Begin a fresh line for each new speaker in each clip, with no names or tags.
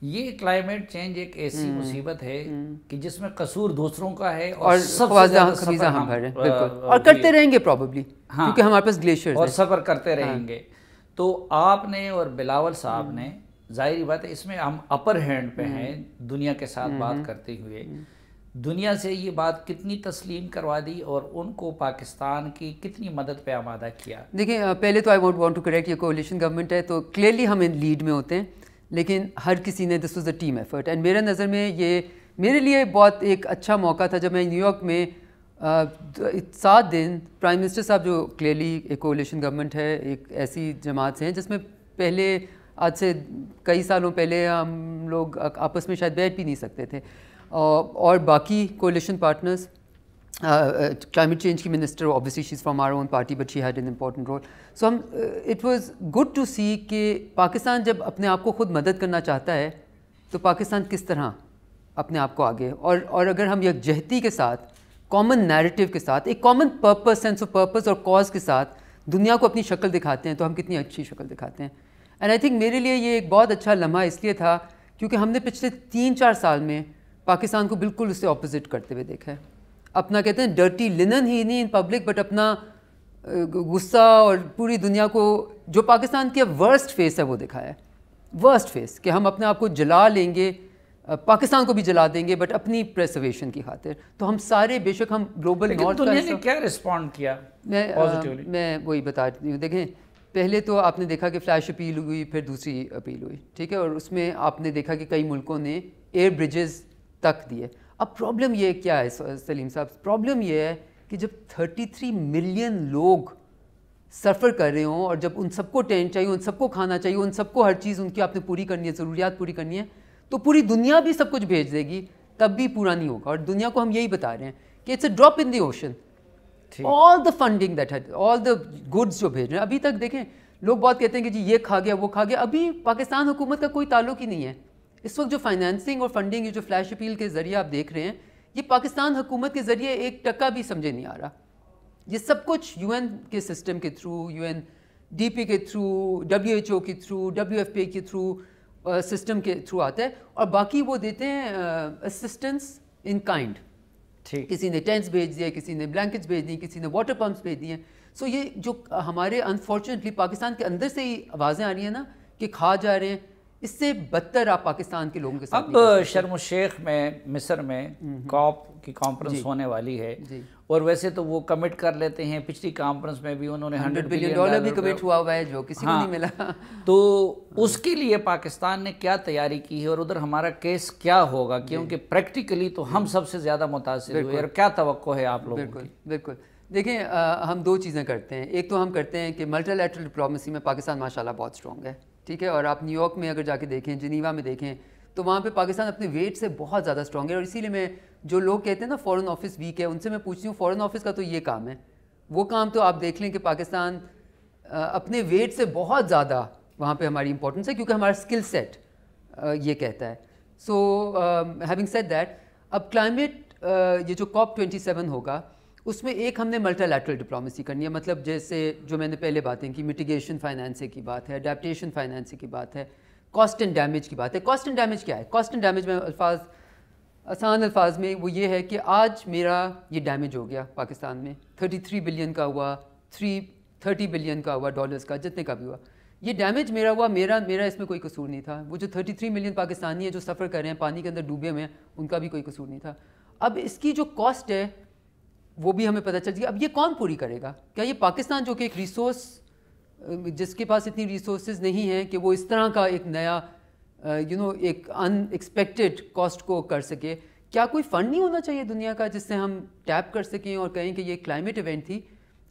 یہ climate change ایک ایسی مصیبت ہے کہ جس میں قصور دوسروں کا ہے اور سب سے زیادہ خمیزہ ہم ہیں،
بالکل، اور کرتے رہیں گے پروبیبلی، کیونکہ ہمارے پاس گلیشیئرز
اور سفر کرتے رہیں گے. تو آپ نے اور بلاول صاحب نے، ظاہری بات ہے اس میں ہم اپر ہینڈ پہ ہیں دنیا کے ساتھ بات کرتے ہوئے، دنیا سے یہ بات کتنی تسلیم کروا دی اور ان کو پاکستان کی کتنی مدد پہ آمادہ کیا؟
دیکھیں پہلے تو آئی وانٹ ٹو کریکٹ، یہ کولیشن گورنمنٹ ہے تو کلیئرلی ہم لیڈ میں ہوتے ہیں، لیکن ہر کسی نے this was a team effort. And میرے نظر میں یہ میرے لیے بہت ایک اچھا موقع تھا جب میں نیو یارک میں 7 دن پرائم منسٹر صاحب، جو کلیئرلی ایک کولیشن گورنمنٹ ہے، ایک ایسی جماعت سے ہیں جس میں پہلے آج سے کئی سالوں پہلے ہم لوگ آپس میں شاید بیٹھ بھی نہیں سکتے تھے، اور باقی کولیشن پارٹنرز. کلائمیٹ چینج کی minister obviously she's from our own party but she had an important role. So it was good to see کہ پاکستان جب اپنے آپ کو خود مدد کرنا چاہتا ہے تو پاکستان کس طرح اپنے آپ کو آگے، اور اگر ہم یکجہتی کے ساتھ، کامن نیریٹو کے ساتھ، ایک common purpose, sense of purpose اور کاز کے ساتھ دنیا کو اپنی شکل دکھاتے ہیں تو ہم کتنی اچھی شکل دکھاتے ہیں. اینڈ آئی تھنک میرے لیے یہ ایک بہت اچھا لمحہ اس لیے تھا کیونکہ ہم نے پچھلے 3-4 سال میں پاکستان کو بالکل اس سے اپوزٹ کرتے ہوئے دیکھا ہے. اپنا کہتے ہیں ڈرٹی لنن ہی نہیں ان پبلک، بٹ اپنا غصہ اور پوری دنیا کو جو پاکستان کے ورسٹ فیس ہے وہ دکھایا ہے. ورسٹ فیس کہ ہم اپنے آپ کو جلا لیں گے، پاکستان کو بھی جلا دیں گے بٹ اپنی پریزرویشن کی خاطر. تو ہم سارے بے شک ہم گلوبل نارتھ
دنیا نے کیا رسپونڈ کیا پازیٹیولی؟
میں وہی بتا رہی ہوں. دیکھیں پہلے تو آپ نے دیکھا کہ فلیش اپیل ہوئی، پھر دوسری اپیل ہوئی، ٹھیک ہے، اور اس میں آپ نے دیکھا کہ کئی ملکوں نے ایئر بریجز تک دیے. اب پرابلم یہ کیا ہے سلیم صاحب؟ پرابلم یہ ہے کہ جب 33 ملین لوگ سفر کر رہے ہوں اور جب ان سب کو ٹینٹ چاہیے، ان سب کو کھانا چاہیے، ان سب کو ہر چیز ان کی آپ نے پوری کرنی ہے، ضروریات پوری کرنی ہے، تو پوری دنیا بھی سب کچھ بھیج دے گی تب بھی پورا نہیں ہوگا. اور دنیا کو ہم یہی بتا رہے ہیں کہ it's a drop in the ocean. All the funding that had, all the goods جو بھیج رہے ہیں ابھی تک، دیکھیں لوگ بہت کہتے ہیں کہ جی یہ کھا گیا وہ کھا گیا، ابھی پاکستان حکومت کا کوئی تعلق ہی نہیں ہے. اس وقت جو فائنینسنگ اور فنڈنگ، یہ جو فلیش اپیل کے ذریعے آپ دیکھ رہے ہیں، یہ پاکستان حکومت کے ذریعے 1% بھی سمجھے نہیں آ رہا. یہ سب کچھ یو این کے سسٹم کے through, U N D P کے تھرو، WHO کے تھرو، WFP کے تھرو، سسٹم کے تھرو آتا ہے، اور باقی وہ دیتے ہیں اسسٹنس ان کائنڈ. کسی نے ٹینٹس بھیج دیے، کسی نے بلینکٹس بھیج دیے، کسی نے واٹر پمپس بھیج دیے. سو یہ جو ہمارے انفارچونیٹلی پاکستان کے اندر سے ہی آوازیں آ رہی ہیں نا کہ کھا جا رہے ہیں، اس سے بدتر آپ پاکستان کے لوگوں کے ساتھ.
اب شرم الشیخ میں، مصر میں کاپ کی کانفرنس ہونے والی ہے، اور ویسے تو وہ کمٹ کر لیتے ہیں، پچھلی کانفرنس میں بھی انہوں نے $100 بلین
بھی کمٹ ہوا ہوا ہے جو کسی کو نہیں ملا.
تو اس کے لیے پاکستان نے کیا تیاری کی ہے اور ادھر ہمارا کیس کیا ہوگا؟ کیونکہ پریکٹیکلی تو ہم سب سے زیادہ متاثر ہوئے، اور کیا توقع ہے آپ لوگوں کی؟
بالکل. دیکھیں ہم 2 چیزیں کرتے ہیں. ایک تو ہم کرتے ہیں کہ ملٹی لیٹرل ڈپلومیسی میں پاکستان ماشاءاللہ بہت اسٹرانگ ہے، ٹھیک ہے، اور آپ نیو یارک میں اگر جا کے دیکھیں، جنیوا میں دیکھیں، تو وہاں پہ پاکستان اپنے ویٹ سے بہت زیادہ اسٹرانگ ہے. اور اسی لیے میں جو لوگ کہتے ہیں نا فورن آفس ویک ہے، ان سے میں پوچھتی ہوں فورن آفس کا تو یہ کام ہے، وہ کام تو آپ دیکھ لیں کہ پاکستان اپنے ویٹ سے بہت زیادہ وہاں پہ ہماری امپورٹنس ہے، کیونکہ ہمارا اسکل سیٹ یہ کہتا ہے. سو ہیونگ سیڈ دیٹ، اب کلائمیٹ یہ جو COP27 ہوگا اس میں ایک ہم نے ملٹی لیٹرل ڈپلومیسی کرنی ہے. مطلب جیسے جو میں نے پہلے باتیں کی، میٹیگیشن فائنانسنگ کی بات ہے، اڈیپٹیشن فائنانسنگ کی بات ہے، کاسٹ اینڈ ڈیمیج کی بات ہے. کاسٹ اینڈ ڈیمیج کیا ہے؟ کاسٹ اینڈ ڈیمیج میں آسان الفاظ میں وہ یہ ہے کہ آج میرا یہ ڈیمیج ہو گیا پاکستان میں، 33 بلین کا ہوا، 30 بلین کا ہوا، ڈالرز کا، جتنے کا بھی ہوا، یہ ڈیمیج میرا ہوا، میرا اس میں کوئی قصور نہیں تھا. وہ جو 33 ملین پاکستانی ہیں جو سفر کر رہے ہیں، پانی کے اندر ڈوبے ہوئے ہیں، ان کا بھی کوئی قصور نہیں تھا. اب اس کی جو کاسٹ ہے وہ بھی ہمیں پتہ چل جائے. اب یہ کون پوری کرے گا؟ کیا یہ پاکستان جو کہ ایک ریسورس، جس کے پاس اتنی ریسورسز نہیں ہیں کہ وہ اس طرح کا ایک نیا ایک ان ایکسپیکٹڈ کاسٹ کو کر سکے، کیا کوئی فنڈ نہیں ہونا چاہیے دنیا کا جس سے ہم ٹیپ کر سکیں اور کہیں کہ یہ کلائمیٹ ایونٹ تھی؟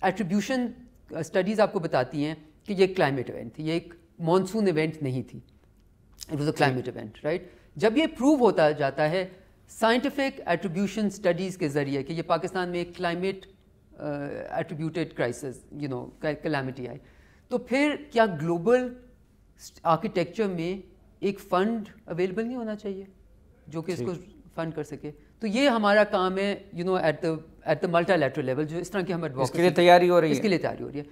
ایٹریبیوشن اسٹڈیز آپ کو بتاتی ہیں کہ یہ کلائمیٹ ایونٹ تھی، یہ ایک مانسون ایونٹ نہیں تھی، it was a climate event, right. جب یہ پروو ہوتا جاتا ہے سائنٹیفک ایٹریبیوشن اسٹڈیز کے ذریعے کہ یہ پاکستان میں ایک کلائمیٹ ایٹریبیوٹیڈ کرائسس کلیمٹی آئی، تو پھر کیا گلوبل آرکیٹیکچر میں ایک فنڈ اویلیبل نہیں ہونا چاہیے جو کہ اس کو فنڈ کر سکے؟ تو یہ ہمارا کام ہے at the multilateral level, جو اس طرح کی ہم ایڈوکیسی،
اس کے لیے تیاری ہو رہی ہے.
اس کے لیے تیاری ہو رہی ہے.